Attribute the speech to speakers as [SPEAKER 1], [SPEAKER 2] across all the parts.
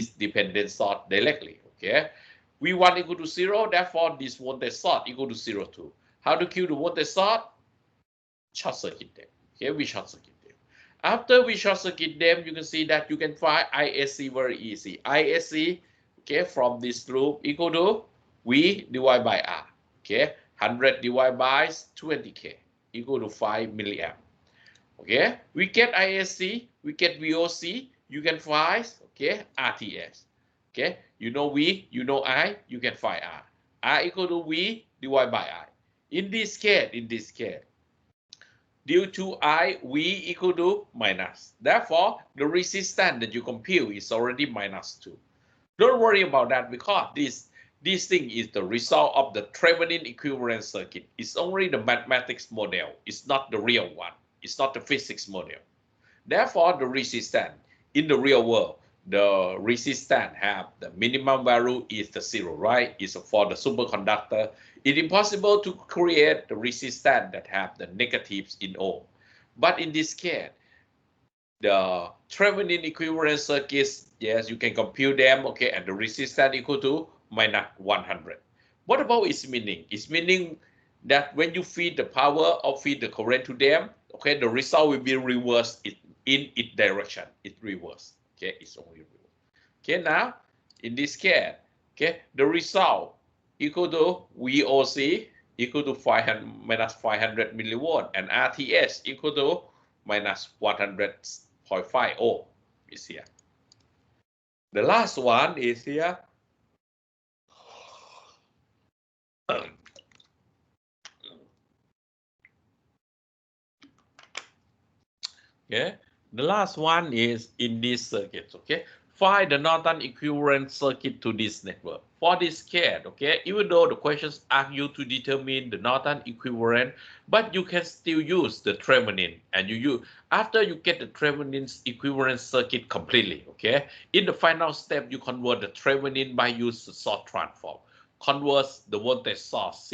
[SPEAKER 1] this dependent sort directly. Okay, V1 equal to 0, therefore this voltage sort equal to 0 too. How to kill the voltage sort? Short circuit them. Okay, we short circuit them. After we short circuit them, you can see that you can find ISC very easy. ISC, okay, from this loop equal to V divided by R. Okay, 100 divided by 20K equal to 5 milliamp. Okay, we get ISC, we get VOC, you can find, okay, RTS. Okay, you know V, you know I, you can find R. R equal to V divided by I. In this case, due to I, V equal to minus. Therefore, the resistance that you compute is already minus 2. Don't worry about that because this thing is the result of the Thevenin equivalent circuit. It's only the mathematics model. It's not the real one. It's not the physics model. Therefore, the resistance in the real world, the resistance have the minimum value is the 0, right? It's for the superconductor. It's impossible to create the resistance that have the negatives in ohm. But in this case, the Thevenin equivalent circuits, yes, you can compute them, okay, and the resistance equal to minus 100. What about its meaning? Its meaning that when you feed the power or feed the current to them, okay, the result will be reversed in its direction. It's reversed. Okay, it's only reversed. Okay, now in this case, okay, the result equal to VOC equal to 500 minus 500 milliwatt and RTS equal to minus 100.5 ohm is here. The last one is here. Okay, the last one is in this circuit. Okay, find the Norton equivalent circuit to this network. For this case, okay, even though the questions ask you to determine the Norton equivalent, but you can still use the Thevenin, and you use after you get the Thevenin's equivalent circuit completely. Okay, in the final step, you convert the Thevenin by use the source transform, converts the voltage source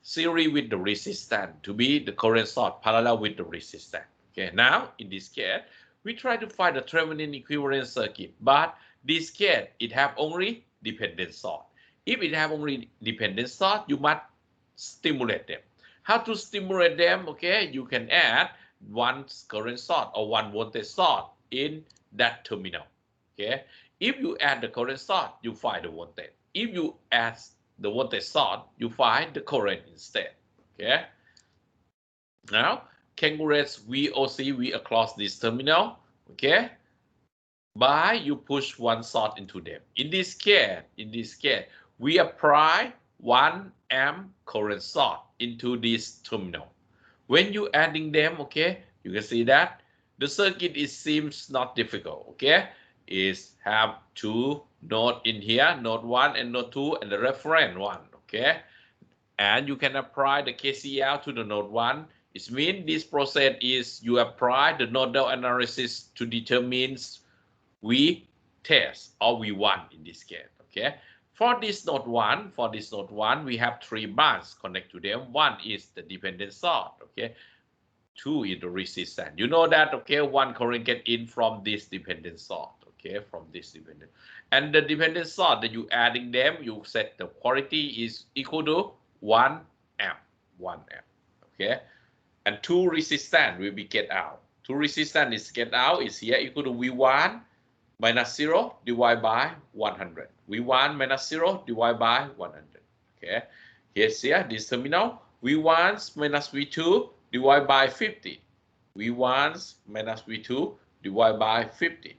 [SPEAKER 1] series with the resistance to be the current source parallel with the resistance. Okay, now in this case, we try to find the Thevenin equivalent circuit, but this case, it have only dependent source. If it have only dependent source, you must stimulate them. How to stimulate them? Okay, you can add one current source or one voltage source in that terminal. Okay, if you add the current source, you find the voltage. If you add the voltage source, you find the current instead. Okay, now calculate VOC across this terminal, okay, by you push one source into them. In this case, we apply 1 amp current source into this terminal. When you adding them, okay, you can see that the circuit seems not difficult, okay, is have two nodes in here, node 1 and node 2, and the reference one, okay, and you can apply the KCL to the node 1. It means this process is you apply the nodal analysis to determine V test or V1 in this case. Okay. For this node 1, we have 3 bands connect to them. One is the dependent source. Okay. 2 is the resistance. You know that, okay, one current get in from this dependent source. Okay, from this dependent. And the dependent source that you adding them, you set the quantity is equal to 1 amp. 1 amp. Okay. And 2 resistance will be get out. 2 resistance is get out is here equal to V1 minus 0 divided by 100. V1 minus 0 divided by 100. Okay. Here's here, this terminal. V1 minus V2 divided by 50. V1 minus V2 divided by 50.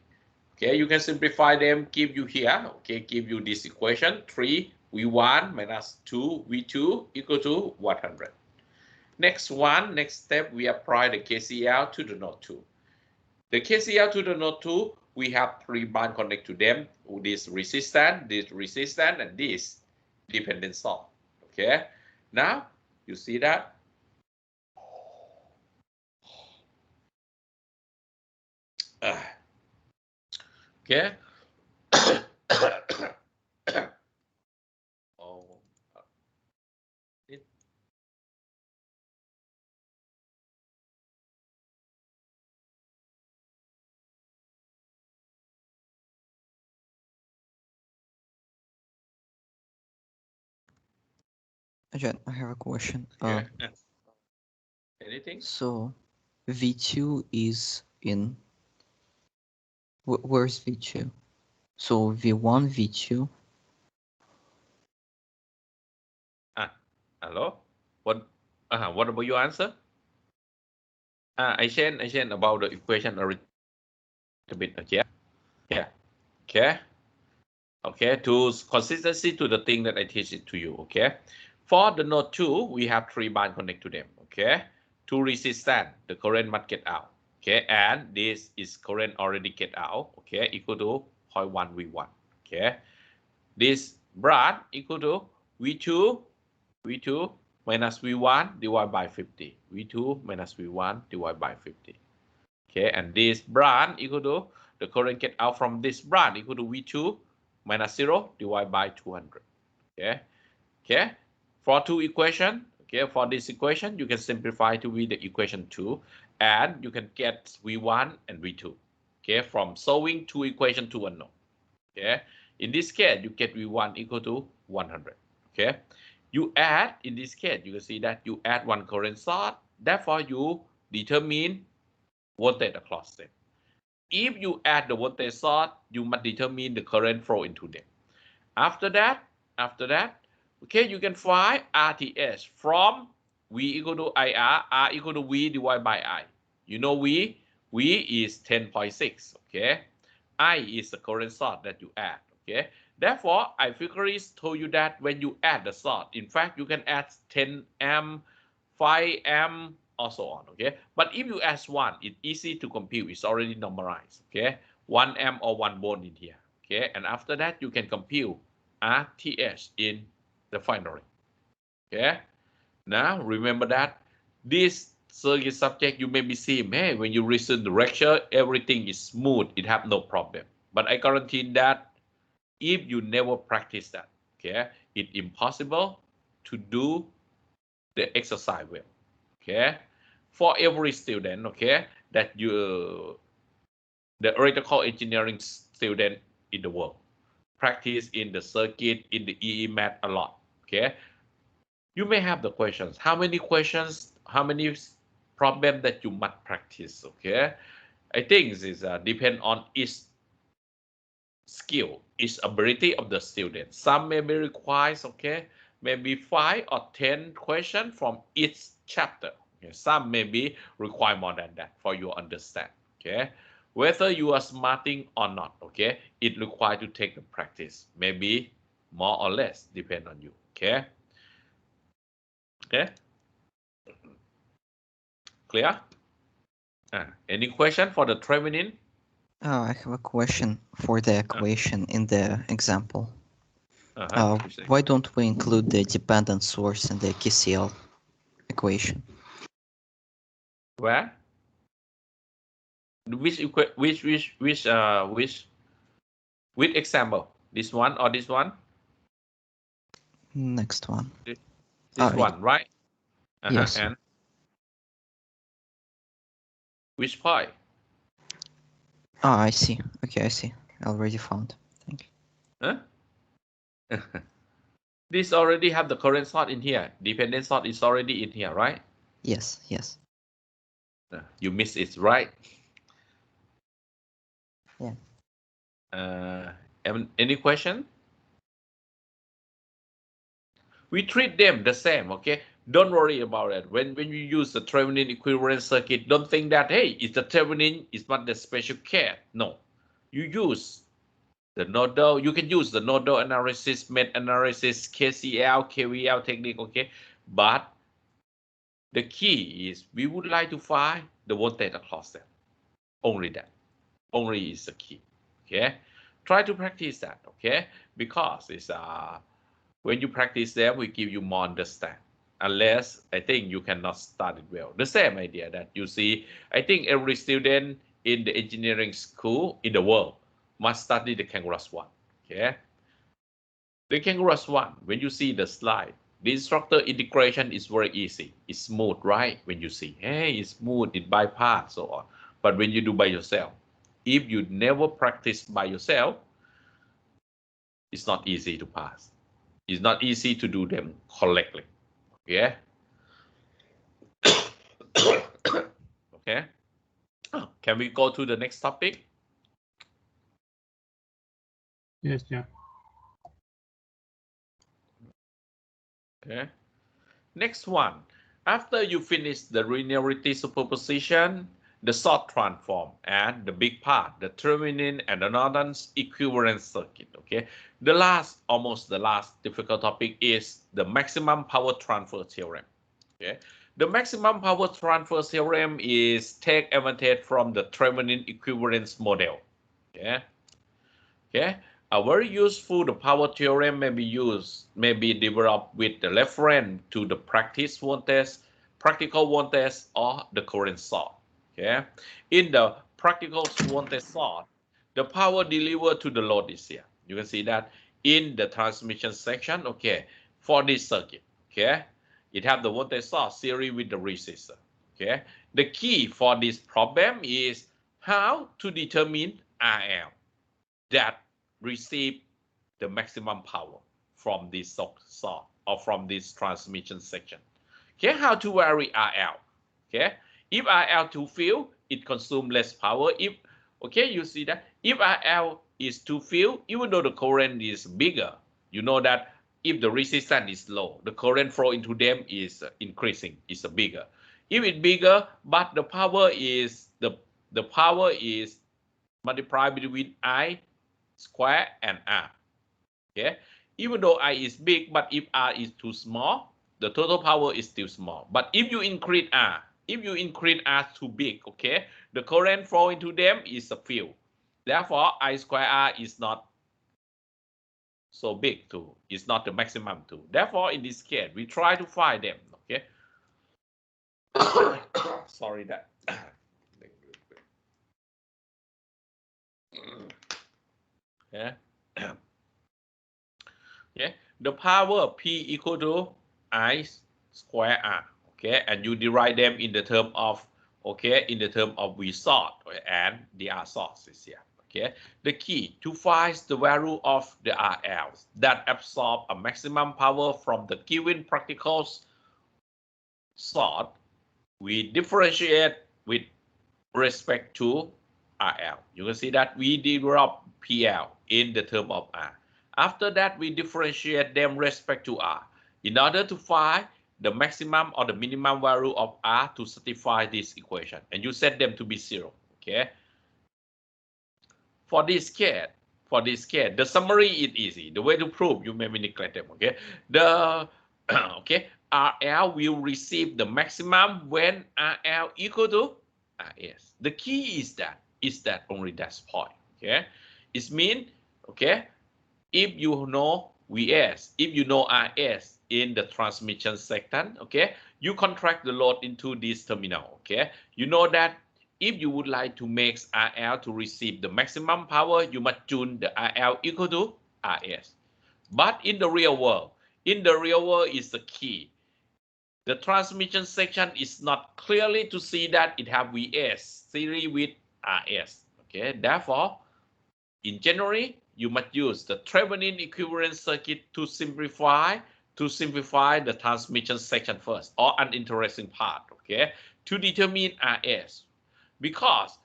[SPEAKER 1] Okay, you can simplify them, give you here, okay, give you this equation, 3 V1 minus 2 V2 equal to 100. Next step, we apply the KCL to the node 2. The KCL to the node 2, we have 3 bands connect to them, this resistance, and this dependent source. Okay, now you see that. Okay. Oh.
[SPEAKER 2] Again, I have a question.
[SPEAKER 1] Okay. Anything?
[SPEAKER 2] So V2 is in where's V2? So V1, V2.
[SPEAKER 1] Hello? What about your answer? I changed about the equation a little bit. Okay. Yeah. Okay. Okay. To consistency to the thing that I teach it to you. Okay. For the node 2, we have 3 band connect to them. Okay. To resistance, the current must get out. Okay. And this is current already get out. Okay. Equal to 0.1 V1. Okay. This branch equal to V2 minus V1 divided by 50. V2 minus V1 divided by 50. Okay, and this branch equal to the current get out from this branch equal to V2 minus 0 divided by 200. Okay, okay. For two equation, okay, for this equation, you can simplify to be the equation 2, and you can get V1 and V2. Okay, from solving two equation to unknown. Okay, in this case, you get V1 equal to 100. Okay, you add, in this case, you can see that you add one current source. Therefore, you determine voltage across them. If you add the voltage source, you must determine the current flow into them. After that, okay, you can find RTH from V equal to IR, R equal to V divided by I. You know V is 10.6, okay? I is the current source that you add, okay? Therefore, I figuratively told you that when you add the source, in fact, you can add 10 amp, 5 amp, or so on, okay? But if you add 1, it's easy to compute. It's already normalized, okay? 1 amp or 1 volt in here, okay? And after that, you can compute RTH in the finally. Okay. Now remember that this circuit subject you may be seeing, hey, when you listen the lecture, everything is smooth, it have no problem. But I guarantee that if you never practice that, okay, it's impossible to do the exercise well. Okay. For every student, okay, that the electrical engineering student in the world practice in the circuit in the EE math a lot. Okay, you may have the questions. How many questions? How many problems that you must practice? Okay, I think this is depend on each skill, each ability of the student. Some may be requires, okay, maybe 5 or 10 questions from each chapter. Okay? Some may be require more than that for you to understand. Okay, whether you are smarting or not, okay, it requires to take the practice. Maybe more or less depend on you. Okay, okay, clear? Any question for the Thevenin?
[SPEAKER 2] I have a question for the equation in the example. Why don't we include the dependent source in the KCL equation?
[SPEAKER 1] Where? Which example? This one or this one?
[SPEAKER 2] Next one.
[SPEAKER 1] This one, right?
[SPEAKER 2] Yes.
[SPEAKER 1] And which point?
[SPEAKER 2] I see. Okay, I see. I already found. Thank
[SPEAKER 1] Huh? This already have the current source in here. Dependent source is already in here, right?
[SPEAKER 2] Yes, yes.
[SPEAKER 1] You miss it, right?
[SPEAKER 2] Yeah.
[SPEAKER 1] Any question? We treat them the same, okay? Don't worry about it. When you use the Thevenin equivalent circuit, don't think that, hey, it's the Thevenin, it's not the special care. No. You use the nodal, you can use the nodal analysis, MET analysis, KCL, KVL technique, okay? But the key is we would like to find the voltage across them. Only that. Only is the key, okay? Try to practice that, okay? Because it's when you practice them, we give you more understand. Unless I think you cannot start it well. The same idea that you see, I think every student in the engineering school in the world must study the Kangaroos one. Okay. The Kangaroos one, when you see the slide, the instructor integration is very easy. It's smooth, right? When you see, hey, it's smooth, it bypass, so on. But when you do by yourself, if you never practice by yourself, it's not easy to pass. It's not easy to do them correctly. Yeah. Okay. Can we go to the next topic?
[SPEAKER 3] Yes, yeah.
[SPEAKER 1] Okay. Next one. After you finish the linearity superposition, the short transform, and the big part, the Thevenin and the Norton equivalent circuit. Okay. Almost the last difficult topic is the maximum power transfer theorem. Okay. The maximum power transfer theorem is take advantage from the Thevenin equivalence model. Okay. Okay. A very useful power theorem may be developed with the reference to the practical voltage or the current source. Okay. In the practical voltage source, the power delivered to the load is here. You can see that in the transmission section. Okay. For this circuit. Okay. It have the voltage source series with the resistor. Okay. The key for this problem is how to determine RL that receive the maximum power from this source or from this transmission section. Okay, how to vary RL? Okay, if RL too few, it consumes less power. You see that if RL is too few, even though the current is bigger, you know that if the resistance is low, the current flow into them is increasing, is bigger. If it's bigger, but the power is multiplied between I square and R. Okay, even though I is big, but if R is too small, the total power is still small. But if you increase R too big, okay, the current flow into them is a few. Therefore, I square R is not so big too. It's not the maximum too. Therefore, in this case, we try to find them. Okay. Sorry that. Yeah. Okay, the power P equal to I square R. Okay, and you derive them in the term of V sort and the R source is here. Okay, the key to find the value of the RL that absorb a maximum power from the given practical sort, we differentiate with respect to RL. You can see that we develop PL in the term of R. After that, we differentiate them respect to R in order to find the maximum or the minimum value of R to satisfy this equation. And you set them to be 0. Okay. For this case, the summary is easy. The way to prove, you may neglect them. Okay. RL will receive the maximum when RL equal to RS. The key is that only that point. Okay. It means, okay, if you know Vs, if you know Rs in the transmission section, okay, you contract the load into this terminal, okay. You know that if you would like to make RL to receive the maximum power, you must tune the RL equal to Rs. But in the real world is the key. The transmission section is not clearly to see that it have Vs series with Rs, okay. Therefore, in general, you must use the Thevenin equivalent circuit to simplify the transmission section first, or an interesting part, okay, to determine RS. Because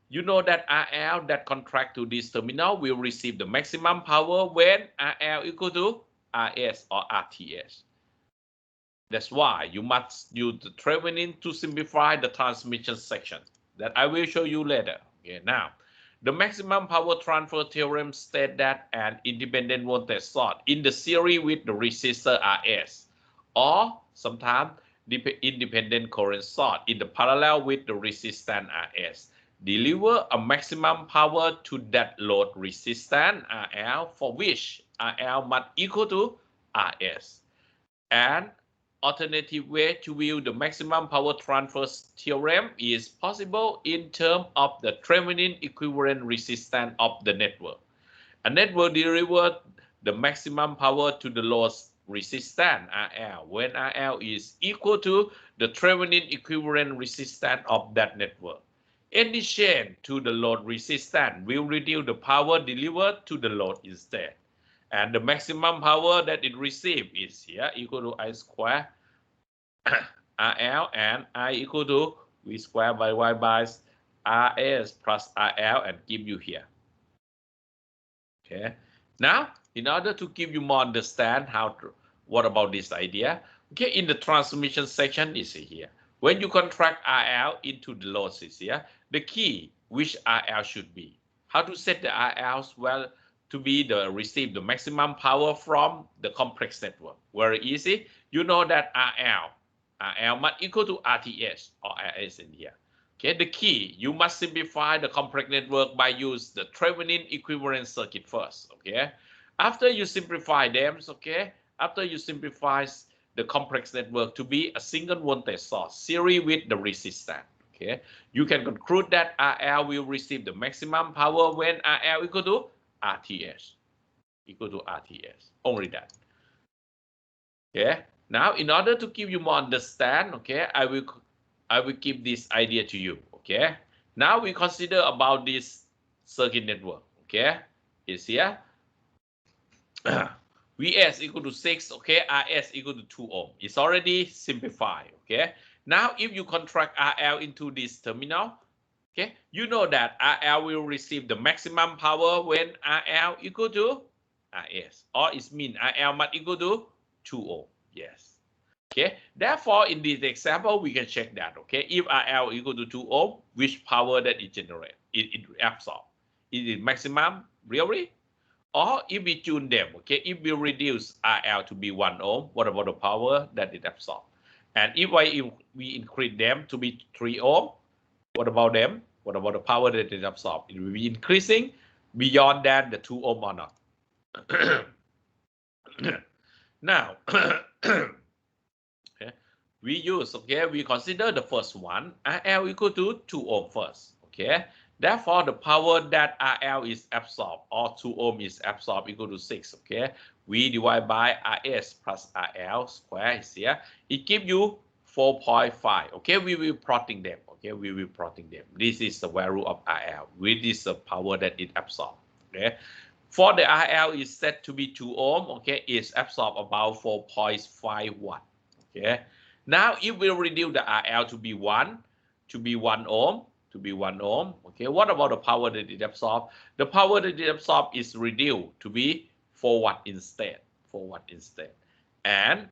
[SPEAKER 1] you know that RL that contract to this terminal will receive the maximum power when RL equal to RS or RTS. That's why you must use the Thevenin to simplify the transmission section that I will show you later. Okay, now, the maximum power transfer theorem states that an independent voltage source in the series with the resistor Rs, or sometimes independent current source in the parallel with the resistance Rs, deliver a maximum power to that load resistance RL, for which RL must equal to Rs. And alternative way to view the maximum power transfer theorem is possible in terms of the Thevenin equivalent resistance of the network. A network delivers the maximum power to the load resistance RL when RL is equal to the Thevenin equivalent resistance of that network. Any change to the load resistance will reduce the power delivered to the load instead. And the maximum power that it receives is here equal to I square RL and I equal to V squared by Y by RS plus RL and give you here. Okay. Now, in order to give you more understand what about this idea, okay, in the transmission section is here. When you contract RL into the losses here, the key which RL should be. How to set the RLs? Well, to be receive the maximum power from the complex network. Very easy. You know that RL must equal to RTS or RS in here. Okay, the key, you must simplify the complex network by use the Thevenin equivalent circuit first, okay? After you simplify them, okay, after you simplify the complex network to be a single voltage source series with the resistance, okay? You can conclude that RL will receive the maximum power when RL equal to RTS, only that. Okay, now in order to give you more understand, okay, I will give this idea to you, okay? Now we consider about this circuit network, okay? Is here. Vs equal to 6, okay? Rs equal to 2 ohm. It's already simplified, okay? Now if you contract RL into this terminal, okay, you know that RL will receive the maximum power when RL equal to Rs, or it means RL must equal to 2 ohm, yes. Okay, therefore, in this example, we can check that, okay, if RL equal to 2 ohm, which power that it generates, it absorbs. Is it maximum, really? Or if we tune them, okay, if we reduce RL to be 1 ohm, what about the power that it absorbs? And if we increase them to be 3 ohm, what about them? What about the power that it absorbs? It will be increasing beyond that, the 2 ohm or not. Now, okay, we consider the first one, RL equal to 2 ohm first, okay? Therefore, the power that RL is absorbed or 2 ohm is absorbed equal to 6, okay? We divide by RS plus RL square is here. It gives you 4.5, okay? We will plotting them, okay? We will plotting them. This is the value of RL, which is the power that it absorbs, okay? For the RL is set to be 2 ohm, okay? It's absorbed about 4.5 watt, okay? Now, if we reduce the RL to be 1 ohm, okay, what about the power that it absorbs? The power that it absorbs is reduced to be 4 watt instead, And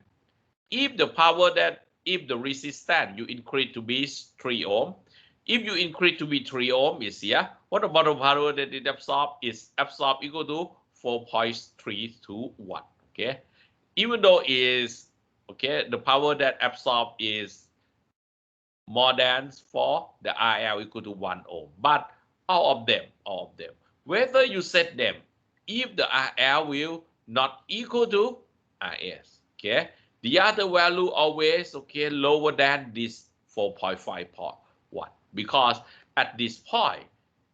[SPEAKER 1] if the resistance you increase to be 3 ohm, if you increase to be 3 ohm is here, what about the power that it absorbs? Is absorbed equal to 4.32 watt, okay? Even though is, okay, the power that absorbed is more than for the RL equal to 1 ohm. But all of them, whether you set them, if the RL will not equal to RS, okay, the other value always, okay, lower than this 4.5 watt, because at this point,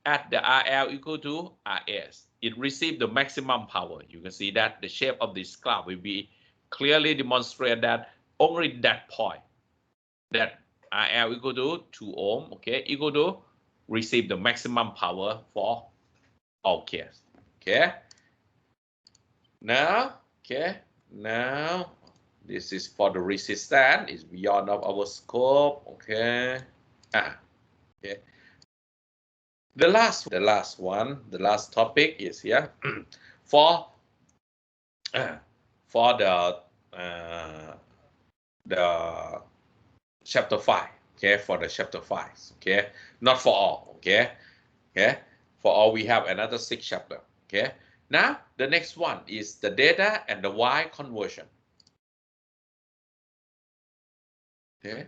[SPEAKER 1] at the RL equal to RS, it receives the maximum power. You can see that the shape of this graph will be clearly demonstrate that only that point, that RL equal to 2 ohm, okay, equal to receive the maximum power for all cases, okay. Now, this is for the resistance, it's beyond of our scope, okay. Okay. The last topic is here for the chapter 5, okay, for the chapter 5, okay, not for all, okay, for all we have another 6 chapter, okay. Now the next one is the data and the Y conversion, okay.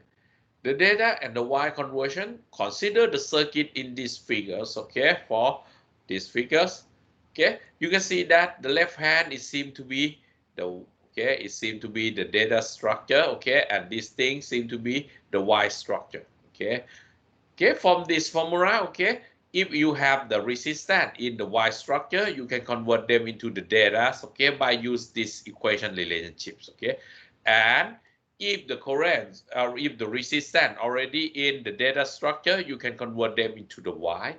[SPEAKER 1] The data and the Y conversion, consider the circuit in these figures, okay, for these figures, okay. You can see that the left hand is seem to be the the data structure, okay, and this thing seem to be the Y structure, okay. From this formula, okay, if you have the resistance in the Y structure, you can convert them into the data, okay, by use this equation relationships, okay. And if the current or if the resistance already in the data structure, you can convert them into the Y.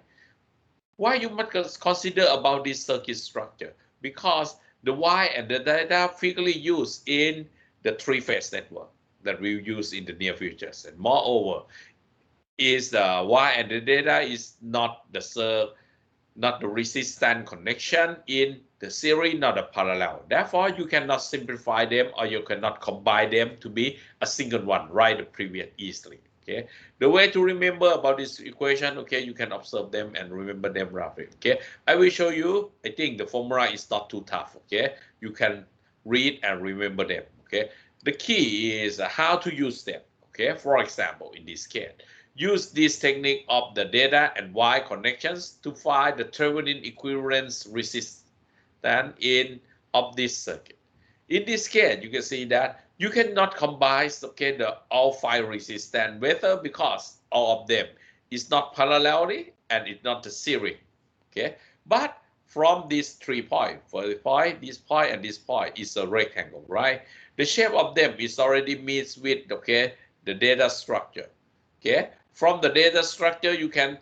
[SPEAKER 1] Why you must consider about this circuit structure? Because the Y and the data frequently used in the 3-phase network. that we use in the near future. And moreover, is the Y and the data is not the resistant connection in the series, not a parallel. Therefore, you cannot simplify them or you cannot combine them to be a single one, right? The previous easily. Okay, the way to remember about this equation, okay, you can observe them and remember them roughly. Okay, I will show you. I think the formula is not too tough. Okay, you can read and remember them. Okay, the key is how to use them. Okay, for example, in this case, use this technique of the data and Y connections to find the Thevenin equivalence resistance in of this circuit. In this case, you can see that you cannot combine, okay, the all 5 resistance, whether because all of them is not parallelly and it's not the series. Okay, but from these 3 points, for the point, this point, and this point is a rectangle, right? The shape of them is already meets with, okay, the data structure. Okay, from the data structure, you can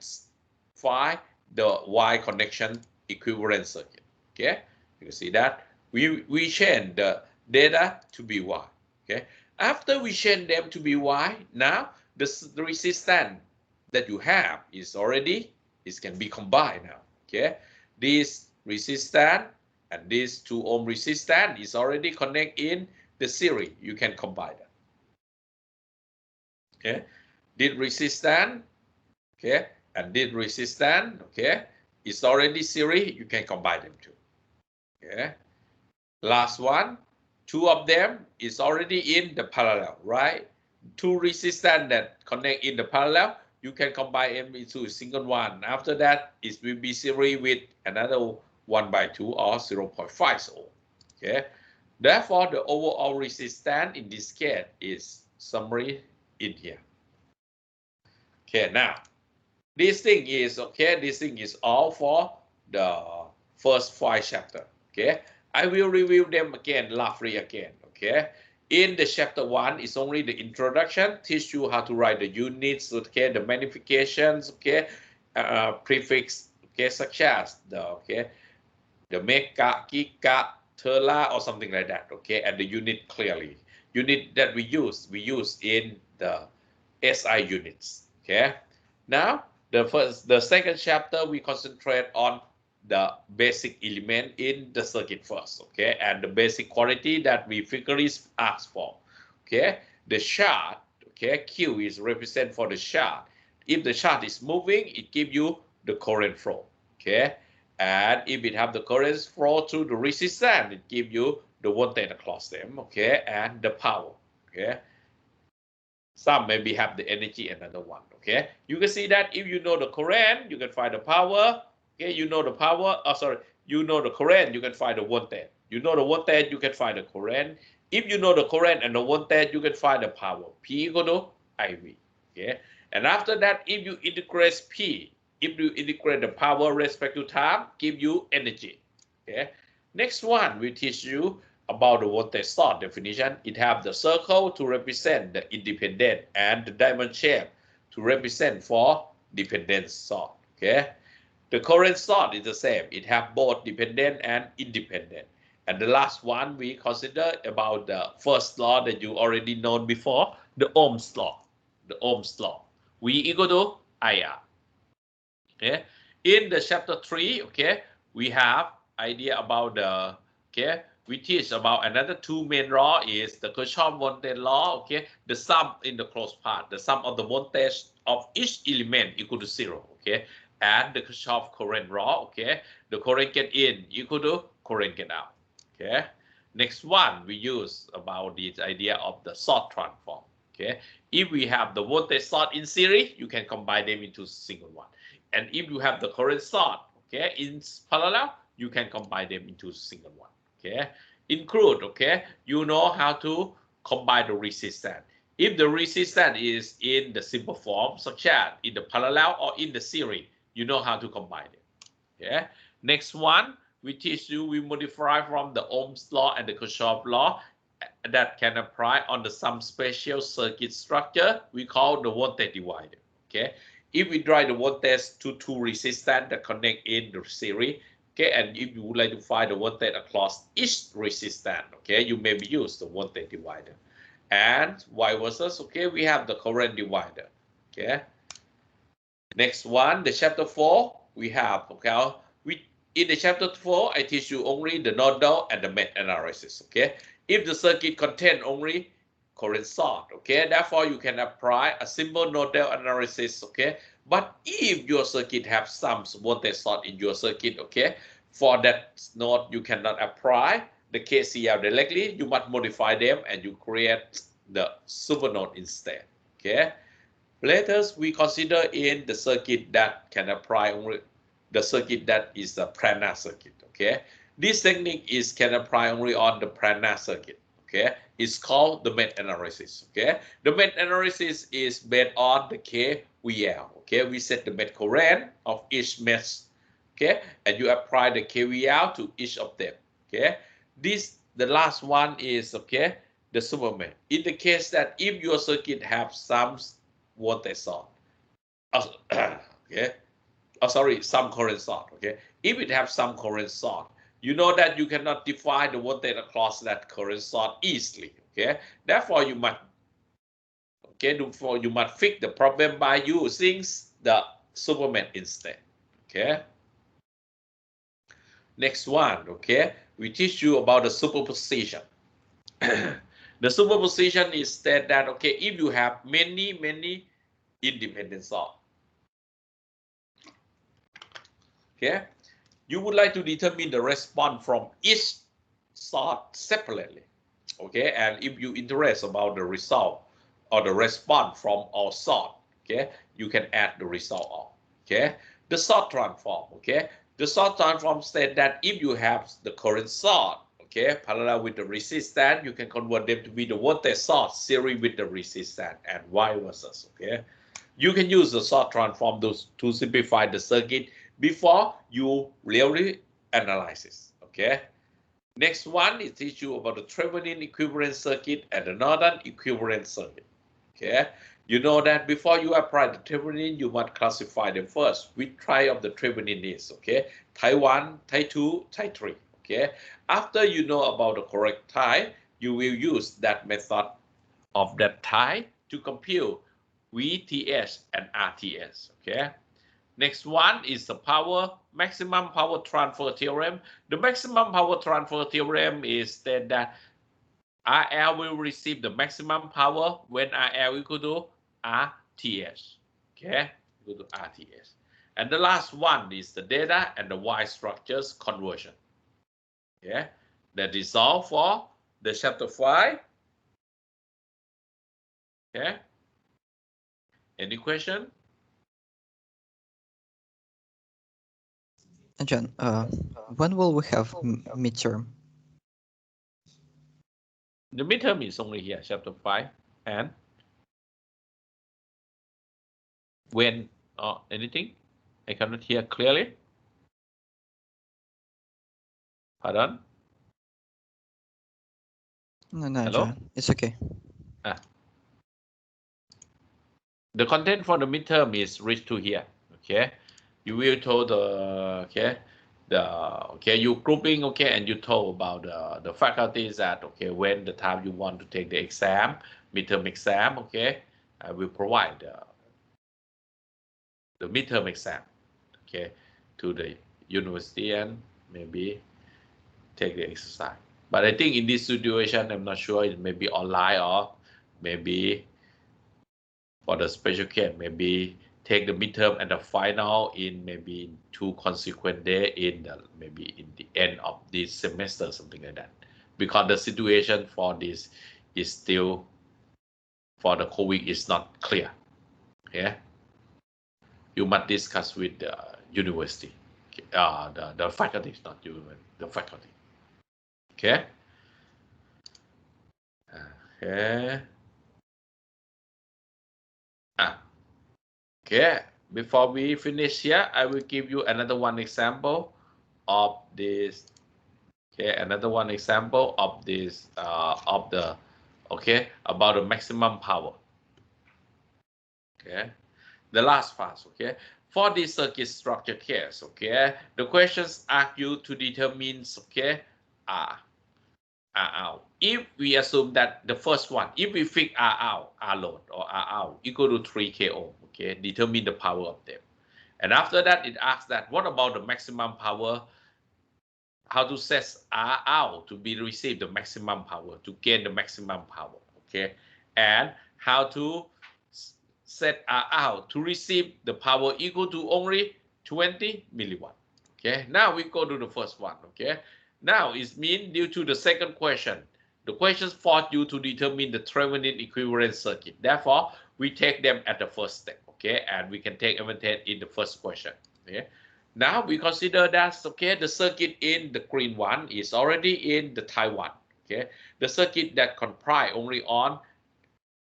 [SPEAKER 1] find the Y connection equivalent circuit. Okay, you can see that we change the data to be Y. Okay, after we change them to be Y, now the resistance that you have is already, it can be combined now. Okay, this resistance and this 2 ohm resistance is already connected in the series. You can combine them. Okay, this resistance, okay, and this resistance, okay, is already series. You can combine them too. Okay, last one, 2 of them is already in the parallel, right? 2 resistance that connect in the parallel, you can combine them into a single one. After that, it will be series with another 1/2 or 0.5 ohm. Okay, therefore the overall resistance in this case is summary in here. Okay, now this thing is, okay, this thing is all for the first 5 chapters. Okay, I will review them again, roughly again. Okay, in the chapter 1 is only the introduction, teach you how to write the units, okay, the magnifications, okay, prefix, okay, such as the mega, giga, tera, or something like that. Okay, and the unit clearly. Unit that we use in the SI units. Okay, now the second chapter we concentrate on the basic element in the circuit first, okay, and the basic quality that we frequently ask for. Okay, the chart, okay, Q is represent for the chart. If the chart is moving, it gives you the current flow. Okay, and if it have the current flow through the resistance, it gives you the voltage across them. Okay, and the power. Okay, some maybe have the energy, another one. Okay, you can see that if you know the current, you can find the power. Okay, you know the power. Oh, sorry, you know the current, you can find the voltage. You know the voltage, you can find the current. If you know the current and the voltage, you can find the power. P equal to IV. Okay, and after that, if you integrate P, if you integrate the power respect to time, give you energy. Okay, next one we teach you about the voltage source definition. It have the circle to represent the independent and the diamond shape to represent for dependent source. Okay, the current source is the same. It have both dependent and independent. And the last one we consider about the first law that you already known before, the Ohm's law. The Ohm's law. V equal to IR. Okay, in the chapter 3, okay, we have idea about the, okay, we teach about another 2 main law is the Kirchhoff voltage law. Okay, the sum in the closed path, the sum of the voltage of each element equal to 0. Okay, and the Kirchhoff current law. Okay, the current get in equal to current get out. Okay, next one we use about this idea of the source transform. Okay, if we have the voltage source in series, you can combine them into single one. And if you have the current source, okay, in parallel, you can combine them into single one. Okay, include, okay, you know how to combine the resistance. If the resistance is in the simple form, such as in the parallel or in the series, you know how to combine it. Okay, next one we teach you, we modify from the Ohm's law and the Kirchhoff law that can apply on some special circuit structure we call the voltage divider. Okay, if we drive the voltage to 2 resistance that connect in the series, okay, and if you would like to find the voltage across each resistance, okay, you maybe use the voltage divider. and Y versus, okay, we have the current divider, okay. Next one, the chapter 4, we have, okay, in the chapter 4, I teach you only the nodal and the met analysis, okay. If the circuit contain only current source, okay, therefore you can apply a simple nodal analysis, okay. But if your circuit have some voltage source in your circuit, okay, for that node you cannot apply the KCL directly, you must modify them and you create the supernode instead, okay. Later, we consider in the circuit that can apply only the circuit that is the planar circuit, okay. This technique can apply only on the planar circuit, okay. It's called the met analysis, okay. The met analysis is based on the KVL, okay. We set the met current of each mesh, okay, and you apply the KVL to each of them, okay. The last one is, okay, the supermet. In the case that if your circuit have some voltage source, okay, sorry, some current source, okay. If it have some current source, you know that you cannot define the voltage across that current source easily, okay. Therefore, you must, okay, you must fix the problem by using the supermet instead, okay. Next one, okay, we teach you about the superposition. The superposition is that, okay, if you have many independent source, okay, you would like to determine the response from each source separately, okay, and if you interest about the result or the response from all source, okay, you can add the result of, okay. The source transform, okay, the source transform state that if you have the current source, okay, parallel with the resistance, you can convert them to be the voltage source series with the resistance and Y versa, okay. You can use the source transform to simplify the circuit before you really analyze it, okay. Next one is teach you about the Thevenin equivalent circuit and the Norton equivalent circuit, okay. You know that before you apply the Thevenin, you must classify them first. Which type of the Thevenin is, okay, type 1, type 2, type 3, okay. After you know about the correct type, you will use that method of that type to compute VTH and RTS, okay. Next one is the maximum power transfer theorem. The maximum power transfer theorem is that RL will receive the maximum power when RL equal to RTS, okay, equal to RTS. And the last one is the data and the Y structures conversion, okay. That is all for the chapter 5, okay. Any question?
[SPEAKER 2] John, when will we have midterm?
[SPEAKER 1] The midterm is only here, chapter 5, and when anything? I cannot hear clearly. Pardon?
[SPEAKER 2] No,
[SPEAKER 1] Hello?
[SPEAKER 2] John, it's okay.
[SPEAKER 1] The content for the midterm is reached to here, okay. You will told you grouping, okay, and you told about the faculties that, okay, when the time you want to take the exam, midterm exam, okay, I will provide the midterm exam, okay, to the university and maybe take the exercise. But I think in this situation, I'm not sure it may be online or maybe for the special case, maybe take the midterm and the final in maybe 2 consequent days maybe in the end of this semester, something like that. Because the situation for this is still, for the COVID is not clear. Yeah, you must discuss with the university, the faculty, not you, the faculty. Okay. Okay. Okay. Before we finish here, I will give you another one example of this. Okay, another one example of this about the maximum power. Okay, the last part. Okay, for this circuit structure case. Okay, the questions ask you to determine. Okay, R out. If we assume that the first one, if we fix R out, R load or R out equal to 3K ohm, okay, determine the power of them. And after that, it asks that what about the maximum power? How to set R out to be receive the maximum power, to gain the maximum power, okay? And how to set R out to receive the power equal to only 20 milliwatt. Okay, now we go to the first one. Okay, now it means due to the second question, the questions force you to determine the Thevenin equivalent circuit. Therefore, we take them at the first step. Okay, and we can take advantage in the first question. Okay, now we consider that okay, the circuit in the green one is already in the type one. Okay, the circuit that comprise only on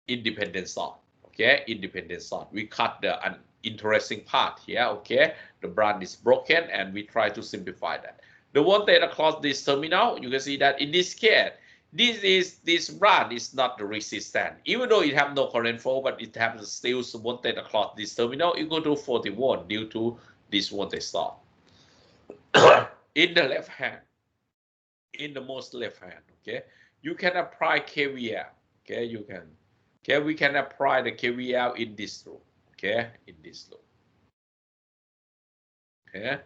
[SPEAKER 1] independent source. Okay, independent source. We cut the interesting part here. Okay, the branch is broken and we try to simplify that. The voltage across this terminal, you can see that in this case, this branch is not the resistance. Even though it have no current flow, but it has still voltage across this terminal equal to 40 volt due to this voltage source. In the left hand, in the most left hand, okay, you can apply KVL. Okay, you can. Okay, we can apply the KVL in this loop. Okay, in this loop. Okay,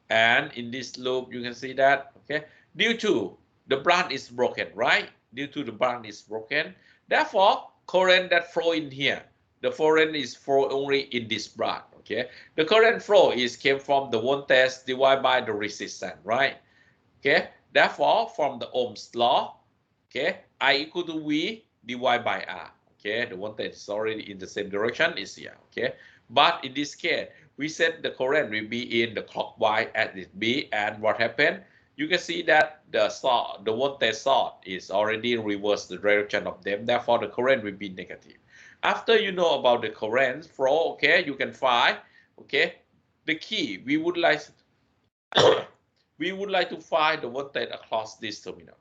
[SPEAKER 1] and in this loop, you can see that. Okay, due to the branch is broken, right? Due to the branch is broken, therefore, current that flow in here, the current is flow only in this branch. Okay, the current flow is came from the voltage divided by the resistance, right? Okay, therefore, from the Ohm's law, okay, I equal to V divided by R. Okay, the voltage is already in the same direction is here. Okay, but in this case, we said the current will be in the clockwise as it be, and what happened? You can see that the voltage source is already in reverse the direction of them. Therefore, the current will be negative. After you know about the current flow, okay, you can find, okay, the key we would like. We would like to find the voltage across this terminal.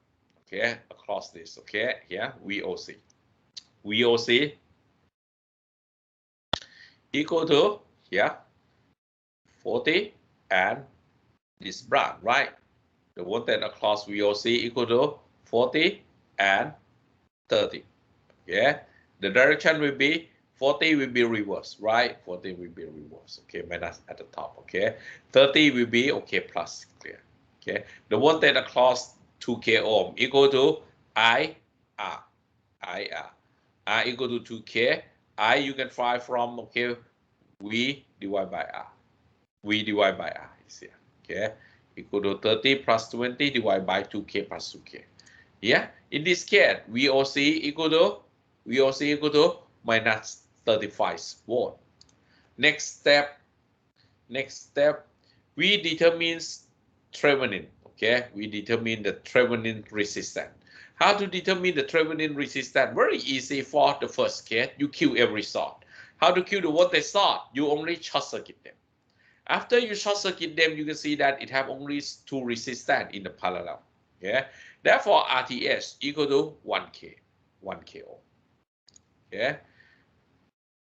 [SPEAKER 1] Okay, across this. Okay, here VOC. VOC equal to here 40 and this branch, right? The voltage across VOC equal to 40 and 30. Okay, the direction will be 40 will be reverse, right? 40 will be reverse. Okay, minus at the top. Okay, 30 will be okay plus. Clear. Okay, the voltage across 2K ohm equal to IR. R equal to 2K. I you can find from, okay, V divided by R. V divided by R is here. Okay, equal to 30 plus 20 divided by 2K plus 2K. Yeah, in this case, VOC equal to minus 35 volt. Next step, we determine Thevenin. Okay, we determine the Thevenin resistance. How to determine the Thevenin resistance? Very easy for the first case. You kill every source. How to kill the voltage source? You only short circuit them. After you short circuit them, you can see that it have only two resistance in the parallel. Okay, therefore RTS equal to 1K ohm. Okay,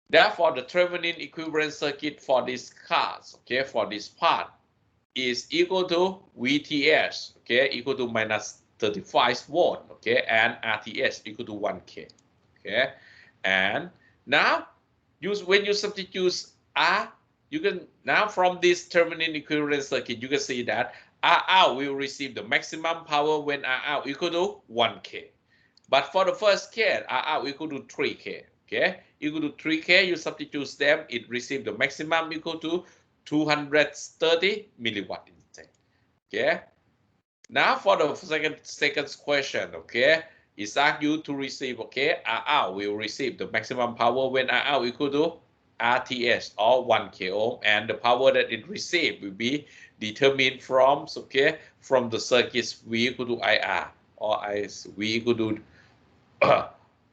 [SPEAKER 1] therefore the Thevenin equivalent circuit for this cars, okay, for this part is equal to VTS, okay, equal to minus 35 volt, okay, and RTS equal to 1K, okay, and now when you substitute R, you can now from this Thevenin equivalent circuit, you can see that R out will receive the maximum power when R out equal to 1K. But for the first case, R out equal to 3K, okay, equal to 3K, you substitute them, it receives the maximum equal to 230 milliwatt instead. Okay. Now for the second question, okay, it's asked you to receive, okay, R out will receive the maximum power when R out equal to RTS or 1K ohm, and the power that it received will be determined from, okay, from the circuits V equal to IR or V equal to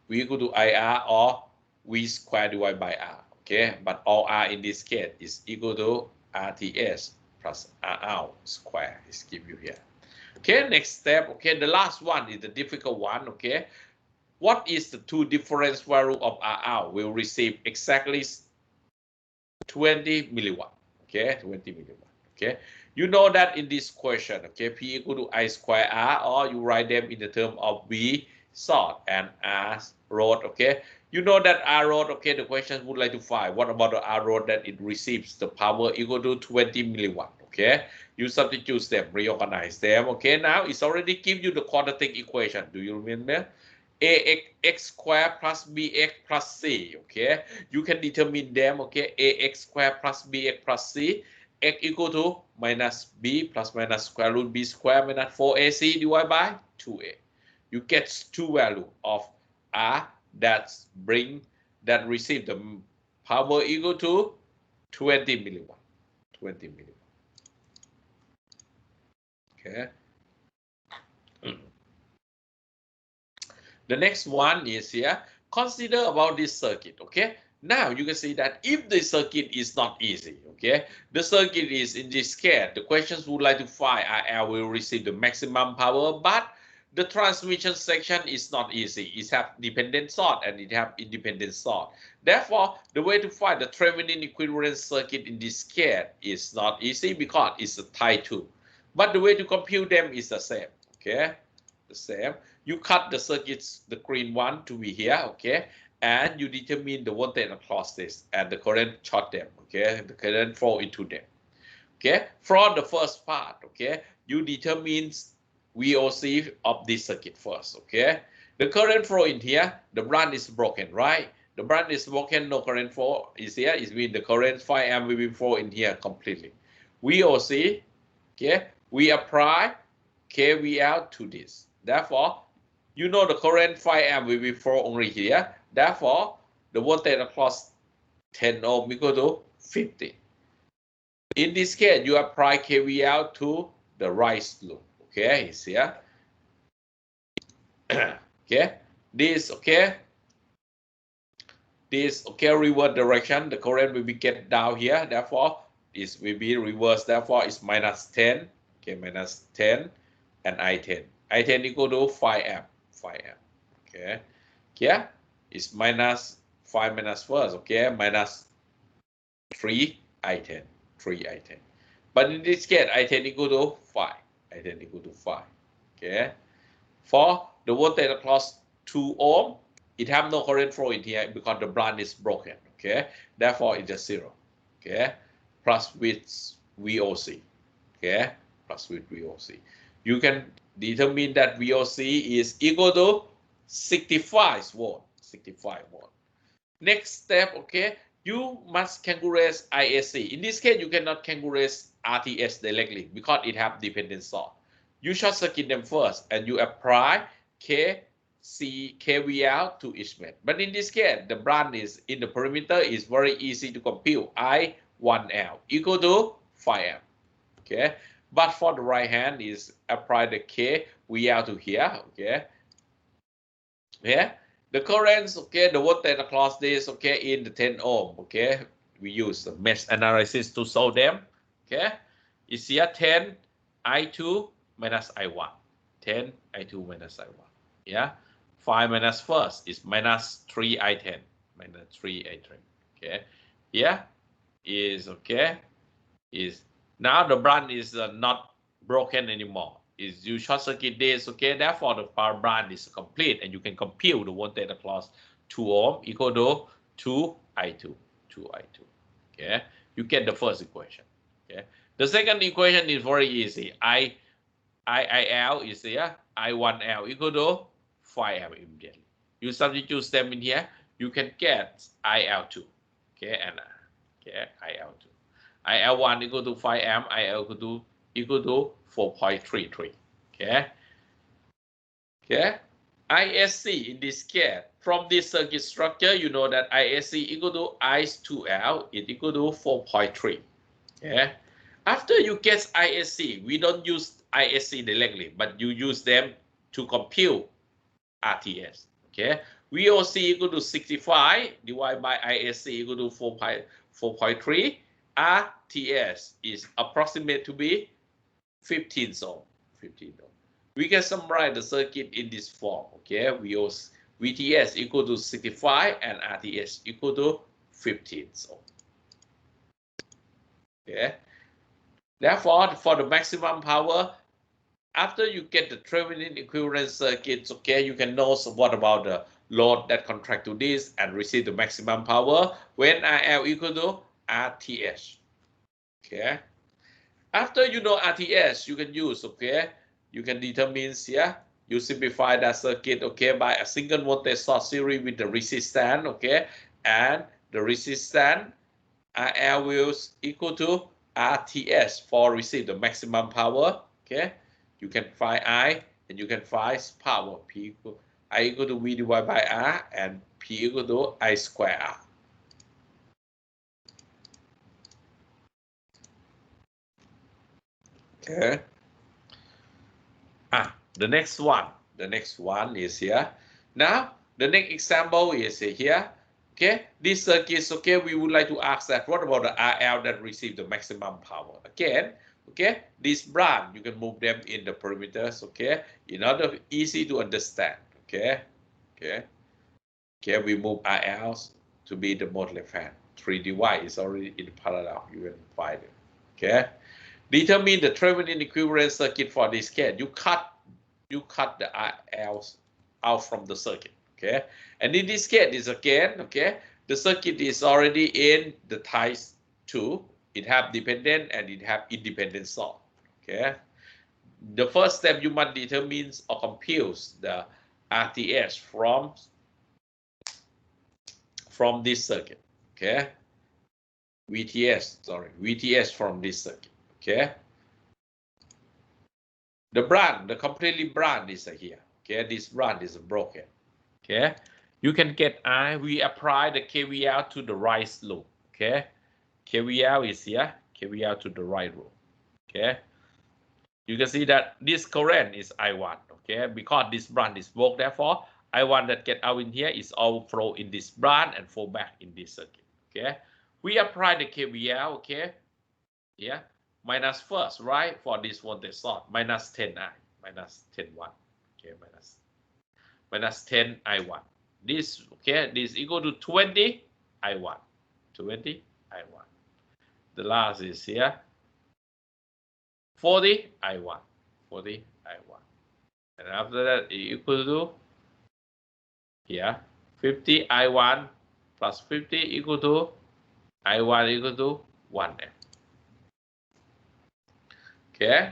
[SPEAKER 1] V equal to IR or V squared divided by R. Okay, but all R in this case is equal to RTS plus R out square is give you here. Okay, next step. Okay, the last one is the difficult one. Okay, what is the two difference value of R out will receive exactly 20 milliwatt. Okay, 20 milliwatt. Okay, You know that in this question, okay, P equal to I square R, or you write them in the term of V sort and R road, okay. You know that R road, okay, the question would like to find what about the R road that it receives the power equal to 20 milliwatt, okay. You substitute them, reorganize them, okay. Now it's already give you the quadratic equation. Do you remember? Ax square plus bx plus c, okay. You can determine them, okay. Ax square plus bx plus c, x equal to minus b plus minus square root b square minus 4ac divided by 2a. You get two value of r that receive the power equal to 20 milliwatt. 20 milliwatt. Okay. The next one is here. Consider about this circuit, okay? Now you can see that if the circuit is not easy, okay? The circuit is in this case, the questions would like to find IL will receive the maximum power, but the transmission section is not easy. It have dependent sort and it have independent sort. Therefore, the way to find the Thevenin equivalent circuit in this case is not easy because it's a type 2. But the way to compute them is the same, okay? The same. You cut the circuits, the green one to be here, okay, and you determine the voltage across this and the current short them, okay, the current flow into them, okay. From the first part, okay, you determine VOC of this circuit first, okay. The current flow in here, the branch is broken, right? The branch is broken, no current flow is here. It means the current 5 amp will be flow in here completely. VOC, okay, we apply KVL to this. Therefore, you know the current 5 amp will be flow only here. Therefore, the voltage across 10 ohm equal to 50. In this case, you apply KVL to the right loop. Okay, it's here. Okay, this, okay. This, okay, reverse direction, the current will be get down here. Therefore, this will be reverse. Therefore, it's minus 10. Okay, minus 10 and I10. I10 equal to 5 amp. 5 amp. Okay. Here is minus 5 minus first. Okay, minus 3 I10. 3 I10. But in this case, I10 equal to 5. I10 equal to 5. Okay. For the voltage across 2 ohm, it have no current flow in here because the branch is broken. Okay. Therefore, it's just 0. Okay. Plus with VOC. Okay. Plus with VOC. You can determine that VOC is equal to 65 volt. 65 volt. Next step, okay, you must calculate ISC. In this case, you cannot calculate RTS directly because it have dependent source. You short circuit them first and you apply KVL to each met. But in this case, the branch is in the perimeter is very easy to compute. I1L equal to 5 amp. Okay. But for the right hand is apply the KVL to here. Okay. Yeah. The currents, okay, the voltage across this, okay, in the 10 ohm, okay. We use the mesh analysis to solve them. Okay. It's here 10 I2 minus I1. 10 I2 minus I1. Yeah. 5 minus first is minus 3 I10. Minus 3 I10. Okay. Here is, okay, is now the branch is not broken anymore. Is you short circuit this, okay, therefore the power branch is complete and you can compute the voltage across 2 ohm equal to 2 I2. 2 I2. Okay. You get the first equation. Okay. The second equation is very easy. IL is here. I1L equal to 5 amp immediately. You substitute them in here, you can get IL2. Okay, and okay, IL2. IL1 equal to 5 amp, IL2 equal to 4.33. Okay. Okay. ISC in this case, from this circuit structure, you know that ISC equal to I2L is equal to 4.3. Okay. After you get ISC, we don't use ISC directly, but you use them to compute RTS. Okay. VOC equal to 65 divided by ISC equal to 4.3. RTS is approximate to be 15 ohm. 15 ohm. We can summarize the circuit in this form. Okay, VTS equal to 65 and RTS equal to 15 ohm. Okay. Therefore, for the maximum power, after you get the Thevenin equivalent circuits, okay, you can know what about the load that contract to this and receive the maximum power when IL equal to RTH. Okay. After you know RTH, you can use, okay, you can determine here, you simplify that circuit, okay, by a single voltage source series with the resistance, okay, and the resistance RL will equal to RTH for receive the maximum power, okay. You can find I and you can find power P equal I equal to V divided by R and P equal to I square R. Okay. The next one is here. Now, the next example is here. Okay, this circuit, okay, we would like to ask that what about the RL that receive the maximum power? Again, okay, this branch, you can move them in the perimeters, okay, in order easy to understand, okay, we move RLs to be the mode left hand. 3dy is already in parallel, you can find it, okay. Determine the Thevenin equivalent circuit for this case. You cut the RLs out from the circuit, okay? And in this case, is again, okay, the circuit is already in the type 2. It have dependent and it have independent source, okay? The first step, you must determine or compute the RTH from this circuit, okay? VTH from this circuit, okay? The branch, the completely branch is here. Okay, this branch is broken. Okay, you can get I. We apply the KVL to the right loop. Okay, KVL is here. KVL to the right loop. Okay, you can see that this current is I1. Okay, because this branch is broke, therefore I1 that get out in here is all flow in this branch and flow back in this circuit. Okay, we apply the KVL. Okay, yeah. Minus first, right? For this voltage source, minus 10I, minus 10-1, okay, minus 10 I1. This, okay, this equal to 20 I1, 20 I1. The last is here, 40 I1, 40 I1. And after that, equal to here, 50 I1 plus 50 equal to I1 equal to 1F. Okay,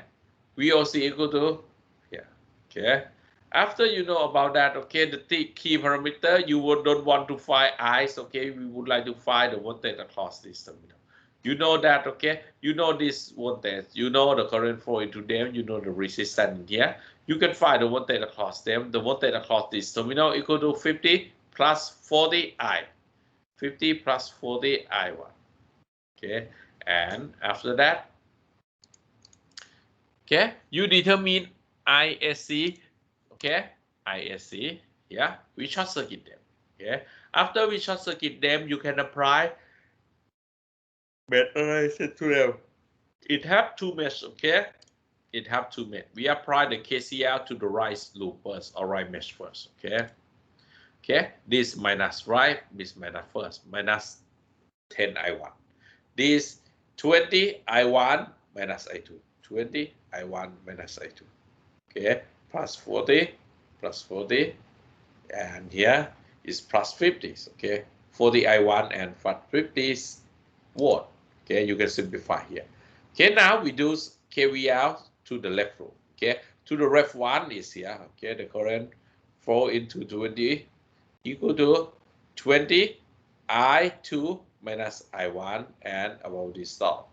[SPEAKER 1] VOC equal to here. Okay, after you know about that, okay, the key parameter you don't want to find I's. Okay, we would like to find the voltage across this terminal. You know that, okay, you know this voltage, you know the current flow into them, you know the resistance in here. You can find the voltage across them. The voltage across this terminal equal to 50 plus 40 I. 50 plus 40 I1. Okay, and after that, okay, you determine ISC, okay, ISC, yeah, we short circuit them, okay. After we short circuit them, you can apply methodization to them. It have two mesh, okay, it have two mesh. We apply the KCL to the right loop first, or right mesh first, okay. Okay, this minus right, this minus first, minus 10 I1. This 20 I1 minus I2. 20 I1 minus I2. Okay, plus 40, and here is plus 50. Okay, 40 I1 and plus 50 volt. Okay, you can simplify here. Okay, now we do KVL to the left row. Okay, to the left one is here. Okay, the current flow into 20 equal to 20 I2 minus I1, and about this stop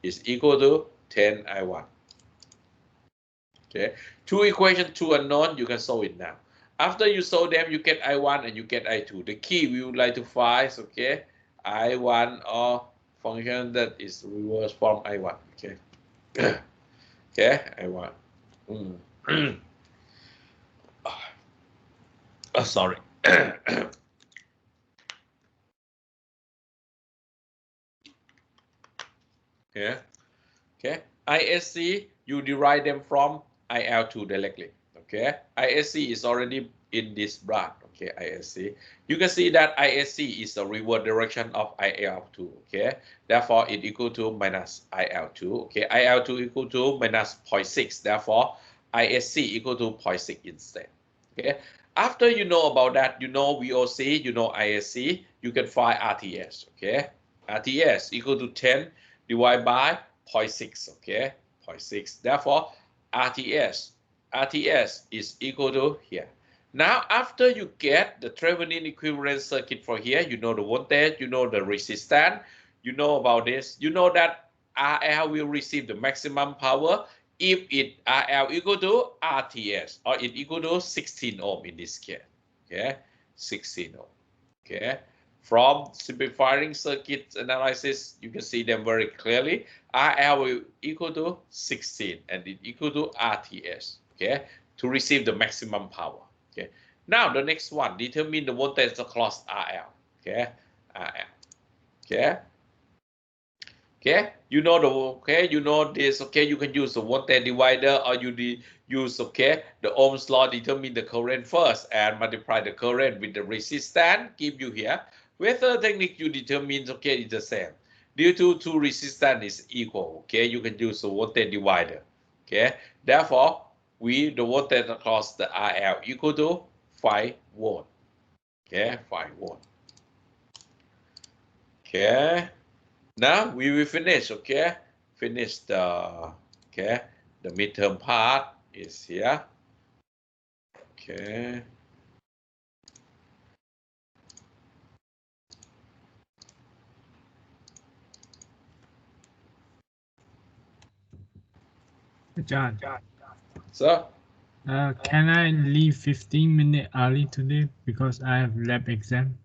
[SPEAKER 1] is equal to 10 I1. Okay, two equations, two unknown, you can solve it now. After you solve them, you get I1 and you get I2. The key we would like to find, okay, I1 or function that is reverse from I1. Okay, okay, I1. Oh, sorry. Yeah. Okay, ISC, you derive them from IL2 directly. Okay, ISC is already in this branch. Okay, ISC. You can see that ISC is the reverse direction of IL2. Okay, therefore it equal to minus IL2. Okay, IL2 equal to minus 0.6. Therefore, ISC equal to 0.6 instead. Okay. After you know about that, you know VOC, you know ISC, you can find RTS. Okay, RTS equal to 10 divided by 0.6. Okay, 0.6. Therefore, RTS is equal to here. Now, after you get the Thevenin equivalent circuit for here, you know the voltage, you know the resistance, you know about this, you know that RL will receive the maximum power if it RL equal to RTS or it equal to 16 ohm in this case. Okay, 16 ohm. Okay, from simplifying circuit analysis, you can see them very clearly. RL will equal to 16 and it equal to RTS. Okay, to receive the maximum power. Okay. Now the next one, determine the voltage across RL. Okay. RL. Okay. Okay. You know you know this. Okay. You can use the voltage divider or you use the Ohm's law, determine the current first and multiply the current with the resistance. Give you here. Whether technique you determine is the same. Due to two resistance is equal. Okay. You can use the voltage divider. Okay. Therefore, the voltage across the RL equal to 5 volt. Okay, 5 volt. Okay. Now we will finish. Okay, finish the the midterm part is here. Okay.
[SPEAKER 3] John.
[SPEAKER 1] So.
[SPEAKER 3] Can I leave 15 minutes early today because I have lab exam?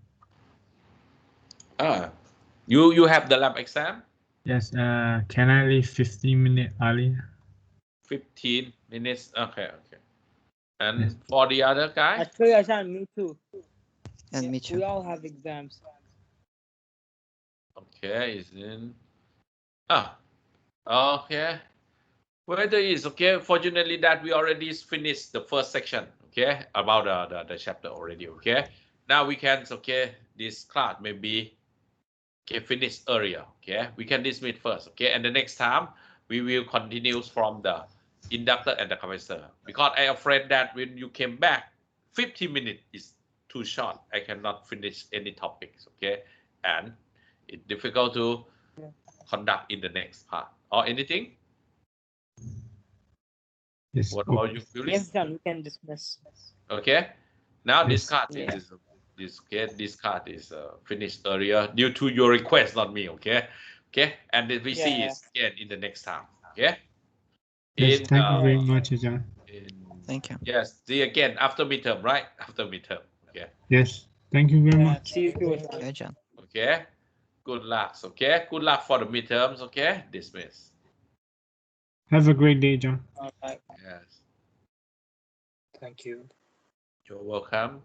[SPEAKER 1] You have the lab exam?
[SPEAKER 3] Yes. Can I leave 15 minutes early?
[SPEAKER 1] 15 minutes. Okay. And yes. For the other guy?
[SPEAKER 4] Actually, Ajahn, me too.
[SPEAKER 2] And me too.
[SPEAKER 4] We all have exams.
[SPEAKER 1] Okay, is in. Okay. Whether is okay. Fortunately, that we already finished the first section. Okay, about the chapter already. Okay. Now we can this class maybe finish earlier. Okay, we can dismiss first. Okay, and the next time we will continue from the inductor and the capacitor because I am afraid that when you came back, 50 minutes is too short. I cannot finish any topics. Okay, and it's difficult to conduct in the next part or anything.
[SPEAKER 3] Yes.
[SPEAKER 1] What about you, Phyllis?
[SPEAKER 4] Yes, John, we can dismiss.
[SPEAKER 1] Okay. Now
[SPEAKER 3] yes.
[SPEAKER 1] this card this card is finished earlier due to your request, not me. Okay. And we see it again in the next time. Okay.
[SPEAKER 3] Yes, thank you very much, John.
[SPEAKER 2] Thank you.
[SPEAKER 1] Yes. See you again after midterm, right? After midterm. Okay.
[SPEAKER 3] Yes. Thank you very much.
[SPEAKER 4] See you too,
[SPEAKER 2] Okay, John.
[SPEAKER 1] Okay. Good luck. Okay. Good luck for the midterms. Okay. Dismiss.
[SPEAKER 3] Have a great day, John.
[SPEAKER 4] All right.
[SPEAKER 1] Yes.
[SPEAKER 4] Thank you.
[SPEAKER 1] You're welcome.